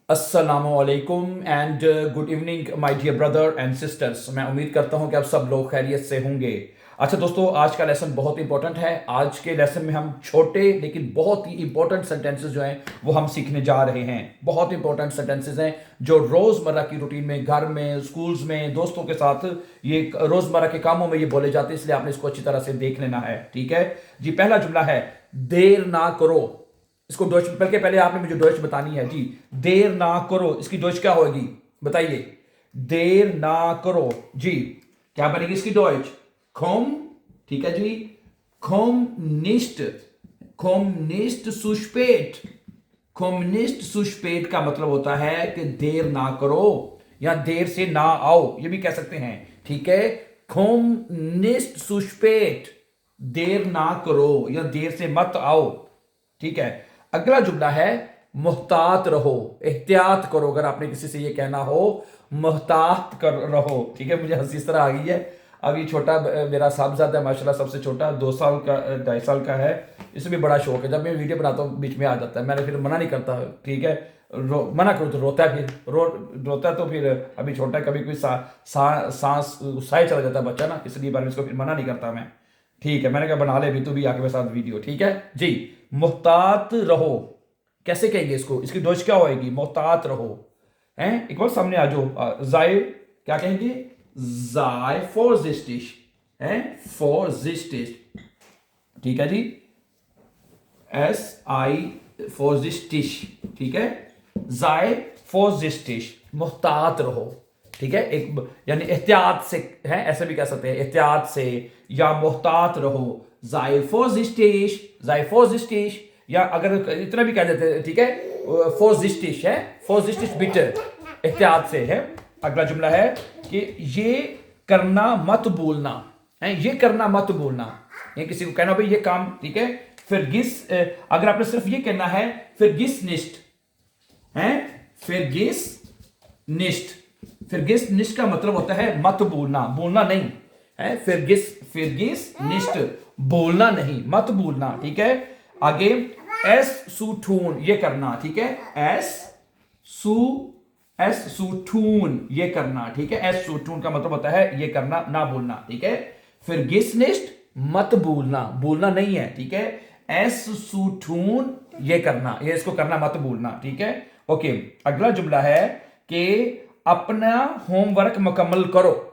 अस्सलामुअलैकुम and good evening my dear brother and sisters. मैं उम्मीद करता हूं कि आप सब लोग खैरियत से होंगे। अच्छा दोस्तों, आज का लेसन बहुत इंपॉर्टेंट है। आज के लेसन में हम छोटे लेकिन बहुत ही इंपॉर्टेंट सेंटेंसेस जो हैं वो हम सीखने जा रहे हैं। बहुत इंपॉर्टेंट सेंटेंसेस हैं जो रोजमर्रा की रूटीन में, घर में, स्कूल्स में, दोस्तों के साथ, ये रोजमर्रा के कामों में ये बोले जाते हैं, इसलिए आपने इसको अच्छी तरह से देख लेना है। ठीक है जी। पहला जुमला है देर ना करो। इसको डॉच पहले आपने मुझे डॉच बतानी है जी। देर ना करो, इसकी डॉच क्या होगी बताइए। देर ना करो जी, क्या बनेगी इसकी डॉच? खोम। ठीक है जी। खोम निष्ठ। खोम निष्ठ सुस्पेट। कम्युनिस्ट सुस्पेट का मतलब होता है कि देर ना करो या देर से ना आओ, ये भी कह सकते हैं। ठीक है। कम्युनिस्ट सुस्पेट, देर ना करो या देर से मत आओ। ठीक है। अगला जुमला है मुहतात रहो, एहतियात करो। अगर आपने किसी से ये कहना हो मुहतात कर रहो। ठीक है। मुझे हंसी इस तरह आ गई है। अभी छोटा मेरा साहबजादा है माशाल्लाह, सबसे छोटा 2 साल का 2.5 साल का है। इसे भी बड़ा शौक है। जब मैं वीडियो बनाता हूँ बीच में आ जाता है, मैंने फिर मना नहीं करता। ठीक है। मना करो तो रोता है, फिर रोता है तो फिर अभी छोटा है, कभी कोई सांस साए चला जाता है बच्चा ना, इसलिए बार में इसको फिर मना नहीं करता मैं। ठीक है। मैंने कहा बना ले भी तू भी आके मेरे साथ वीडियो। ठीक है जी। मुहतात रहो कैसे कहेंगे इसको? इसकी डोज क्या होएगी? मुहतात रहो। हैं, एक बार सामने आ जाओ। जाए क्या कहेंगे? जाए फॉरजिस्टिश है, फॉरजिस्टिश। ठीक है जी। SI फॉरजिस्टिश। ठीक है। जाए फॉरजिस्टिश, मुहतात रहो। ठीक है। एक यानी एहतियात से है, ऐसे भी कह सकते हैं, एहतियात से या मुहतात रहो। जाए फॉरजिस्टिश, जाए फॉरजिस्टिश, या अगर इतना भी कह देते हैं। ठीक है। फॉरजिस्टिश है, फॉरजिस्टिश बिटर, एहतियात से है। अगला जुमला है कि ये करना मत भूलना है, ये करना मत भूलना। ये किसी को कहना भाई ये काम। ठीक है। फिर गिस, अगर आपने सिर्फ ये कहना है फिर गिस निष्ठ है, फिर गिस निष्ठ। फिर गिस निष्ठ का मतलब होता है मत भूलना, भूलना नहीं है। फिर गिस निष्ठ, बोलना नहीं, मत भूलना। ठीक है। आगे एस सुठून, ये करना। ठीक है। एस सुठून, ये करना। ठीक है। एस सुठून का मतलब होता है ये करना, ना भूलना। ठीक है। फिर गिसनिष्ठ, मत भूलना, भूलना नहीं है। ठीक है। एस सुठून, ये करना, ये इसको करना मत भूलना। ठीक है। ओके। अगला जुमला है कि अपना होमवर्क मुकम्मल करो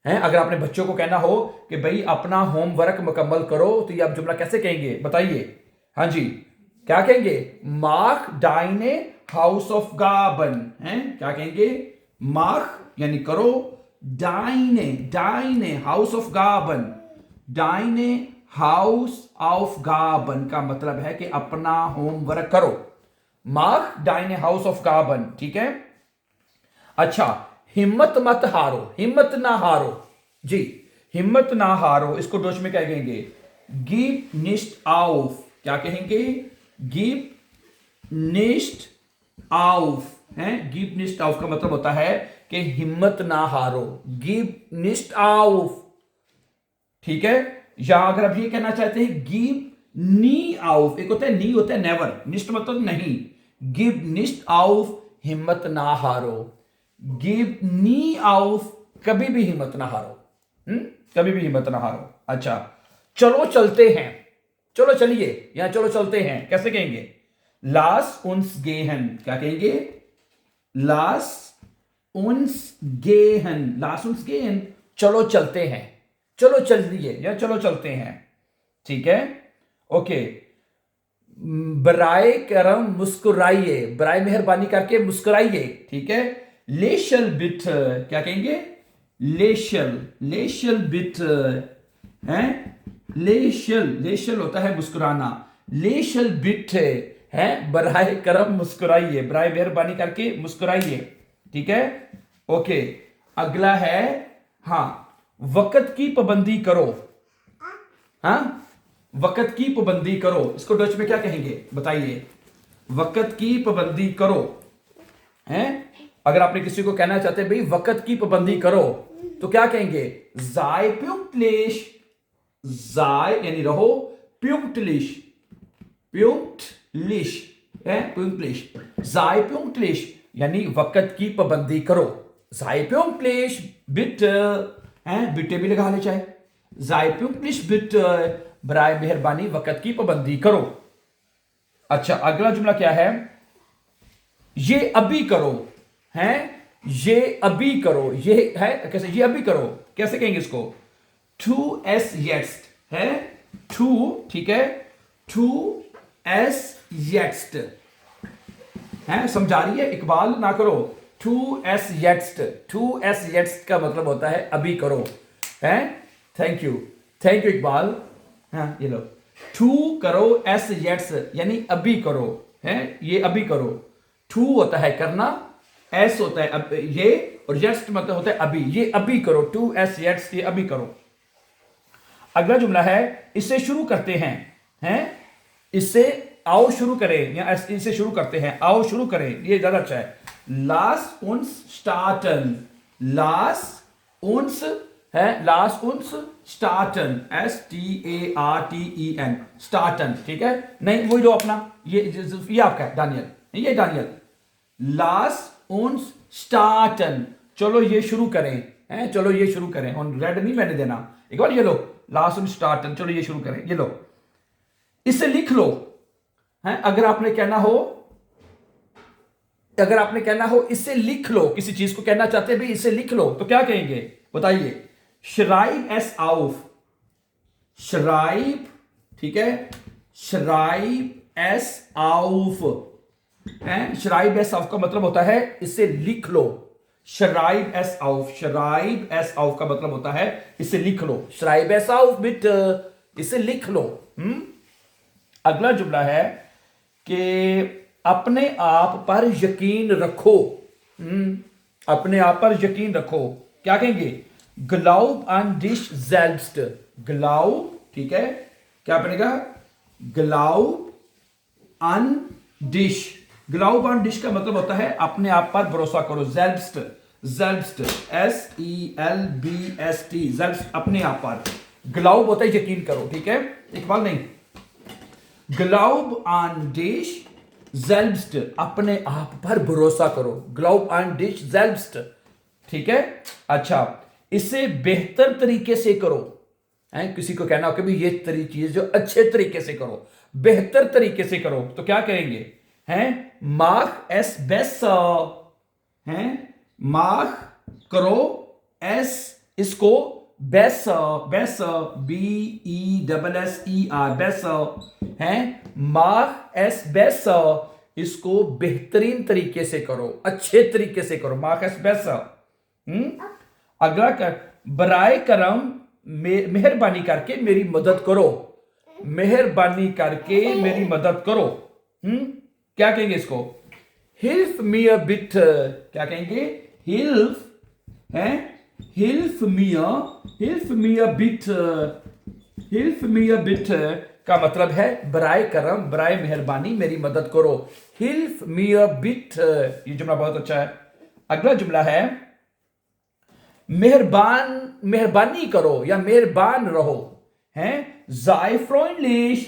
है। अगर आपने बच्चों को कहना हो कि भाई अपना होमवर्क मुकम्मल करो, तो ये आप जुमला कैसे कहेंगे बताइए? हाँ जी, क्या कहेंगे? मार्क डाइने हाउस ऑफ गाबन है, क्या कहेंगे? मार्क यानी करो, डाइने, डाइने हाउस ऑफ गाबन, डाइने हाउस ऑफ गाबन का मतलब है कि अपना होमवर्क करो। मार्क डाइने हाउस ऑफ गाबन। ठीक है। अच्छा, हिम्मत मत हारो, हिम्मत ना हारो जी, हिम्मत ना हारो, इसको डोच में क्या कहेंगे? गिव निस्ट आउफ, क्या कहेंगे? गिव निस्ट आउफ है। गिव निस्ट आउफ का मतलब होता है कि हिम्मत ना हारो, गिव निस्ट आउफ। ठीक है। या अगर आप ये कहना चाहते हैं गिव नी आउफ, एक होता है नी, होता है नेवर, निस्ट मतलब नहीं। गिव निस्ट आउफ, हिम्मत ना हारो। गिव नी आउफ, कभी भी हिम्मत ना हारो। कभी भी हिम्मत ना हारो। अच्छा, चलो चलते हैं, चलो चलिए, या चलो चलते हैं कैसे कहेंगे? लास उन्स गेहन, क्या कहेंगे? लास उन्स गेहन, लास उन्स गेहन, चलो चलते हैं, चलो चलिए या चलो चलते हैं। ठीक है। ओके। बराए करम मुस्कुराइए, बराए मेहरबानी करके मुस्कुराइए। ठीक है। लेशल बिट, क्या कहेंगे? लेशल, लेशल बिट है। लेशल, लेशल होता है मुस्कुराना, लेशल बिट है बराए करम मुस्कुराइए, बराए मेहरबानी करके मुस्कुराइए। ठीक है। ओके। अगला है, हाँ, वक्त की पाबंदी करो। हाँ, वक्त की पाबंदी करो, इसको डच में क्या कहेंगे बताइए? वक्त की पाबंदी करो हैं। अगर आपने किसी को कहना चाहते हैं भाई वक्त की पाबंदी करो, तो क्या कहेंगे? जाय प्युक्टलिश, जाय यानी रहो, प्युक्टलिश, प्युक्टलिश है, प्युक्टलिश। Zeitpunktlich यानी वक्त की पाबंदी करो। Zeitpunktlich bitte, बिटे भी लगा ले चाहे। Zeitpunktlich bitte, बराए मेहरबानी वक्त की पाबंदी करो। अच्छा, अगला जुमला क्या है? ये अभी करो, हैं? ये अभी करो, ये है कैसे? ये अभी करो, कैसे कहेंगे इसको? टू एस jetzt है, टू, ठीक है, टू एस jetzt है, समझा रही है? इकबाल ना करो। टू एस jetzt, टू एस jetzt का मतलब होता है अभी करो, है? Thank you Iqbal. हाँ, ये लो, टू करो, एस jetzt यानी अभी करो, है? ये अभी करो। टू होता है करना, एस होता है अब ये, और jetzt मतलब होता है अभी। ये अभी करो, टू एस jetzt, ये अभी करो। अगला जुमला है इसे शुरू करते हैं, इससे आओ शुरू करें, या इसे शुरू करते हैं, आओ शुरू करें, ये ज्यादा अच्छा है। Lass uns starten, lass uns है, lass uns starten, STARTEN, starten, ठीक है? नहीं, वही लो अपना, ये आपका है डानियल, ये डानियल। Lass uns starten, चलो ये शुरू करें, हैं? चलो ये शुरू करें। और रेड नहीं मैंने देना, एक बार ये लो, Lass uns starten, चलो ये शुरू करें, ये लो। इसे लिख लो, हैं? अगर आपने कहना हो इसे लिख लो, किसी चीज को कहना चाहते हैं भाई इसे लिख लो, तो क्या कहेंगे बताइए? Schreib es auf, schreib, ठीक है, schreib es auf, हैं? Schreib es auf का मतलब होता है इसे लिख लो। Schreib es auf, schreib es auf का मतलब होता है इसे लिख लो। Schreib es auf bitte, इसे लिख लो। अगला जुमला है कि अपने आप पर यकीन रखो, अपने आप पर यकीन रखो, क्या कहेंगे? Glaub an dich selbst, Glaub, ठीक है, क्या बनेगा? Glaub an dich, Glaub an dich का मतलब होता है अपने आप पर भरोसा करो। Selbst, selbst, SELBST, selbst, अपने आप पर। Glaub होता है यकीन करो, ठीक है, इकबाल नहीं। Glaub an dich selbst, अपने आप पर भरोसा करो। Glaub an dich selbst, ठीक है। अच्छा, इसे बेहतर तरीके से करो, हैं? किसी को कहना हो कि ये तरी चीज जो अच्छे तरीके से करो, बेहतर तरीके से करो, तो क्या कहेंगे? हैं? Mach es besser, हैं? Mach करो, es इसको besser, besser, BESSER, besser, हैं? Mach es besser, इसको बेहतरीन तरीके से करो, अच्छे तरीके से करो। Mach es besser। अगला कर, बराए करम मेहरबानी करके मेरी मदद करो, मेहरबानी करके मेरी मदद करो। क्या कहेंगे इसको? Hilf mir bitte, क्या कहेंगे? Hilf, हैं? Hilf mir bitte, Hilf mir bitte का मतलब है बराए करम, बराए मेहरबानी मेरी मदद करो। Hilf mir bitte, ये जुमला बहुत अच्छा है। अगला जुमला है मेहरबानी करो या मेहरबान रहो, हैं? Sei freundlich,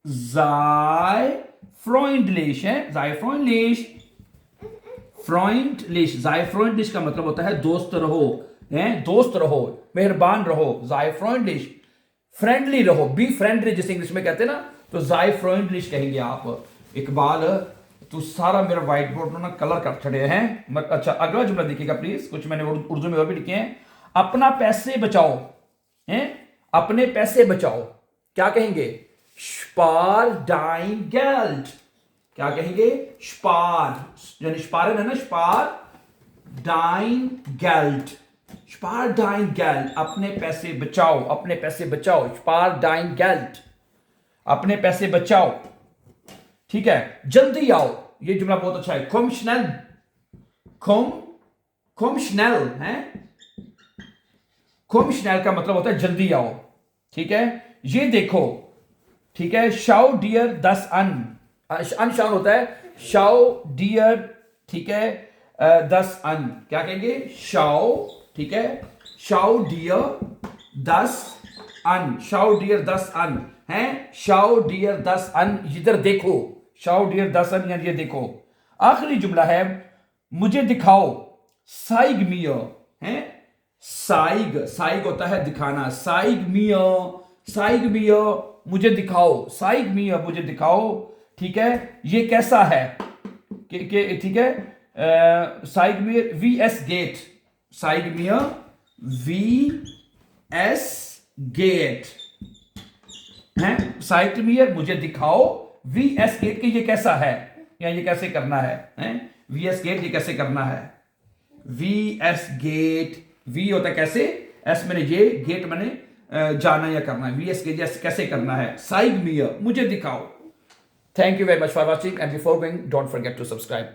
sei freundlich, हैं? Sei freundlich, freundlich, sei freundlich का मतलब होता है दोस्त रहो, हैं? दोस्त रहो, मेहरबान रहो। Sei freundlich, फ्रेंडली रहो, बी फ्रेंडली जिसे इंग्लिश में कहते हैं ना, तो sei freundlich कहेंगे आप। इकबाल तू सारा मेरा व्हाइट बोर्ड ना कलर कर छड़े हैं। अच्छा, अगला जुमला देखिएगा प्लीज, कुछ मैंने उर्दू में और भी लिखे हैं। अपना पैसे बचाओ, हैं? अपने पैसे बचाओ, क्या कहेंगे? Spar dein Geld, क्या कहेंगे? Spar, यानी sparen है ना, Spar dein Geld, Spar dein Geld, अपने पैसे बचाओ, अपने पैसे बचाओ। Spar dein Geld, अपने पैसे बचाओ, ठीक है। जल्दी आओ, ये जुमला बहुत अच्छा है। Komm schnell, komm schnell, हैं? Komm schnell का मतलब होता है जल्दी आओ, ठीक है। ये देखो, ठीक है। Schau dir das an, anschauen होता है Schau dir, ठीक है, das an, क्या कहेंगे? Schau, ठीक है, Schau dir das an, Schau dir das an, हैं? Schau dir das an, इधर देखो, Schau dir das an, ये देखो। आखिरी जुमला है मुझे दिखाओ, साइग मियो है, साइग साइग होता है दिखाना, साइग मियो मुझे दिखाओ, साइग मियो मुझे दिखाओ, ठीक है। ये कैसा है ठीक है, साइग मियर वी एस गेट, साइग मियर वी एस गेट है, साइट मियर मुझे दिखाओ, वी एस गेट के ये कैसा है या ये कैसे करना है वी एस गेट ये कैसे करना है, वी एस गेट, वी होता है कैसे, एस मैंने ये, गेट मैंने जाना या करना है, वी एस गेट कैसे करना है, साइग मियर मुझे दिखाओ। Thank you very much for watching, and before going, don't forget to subscribe.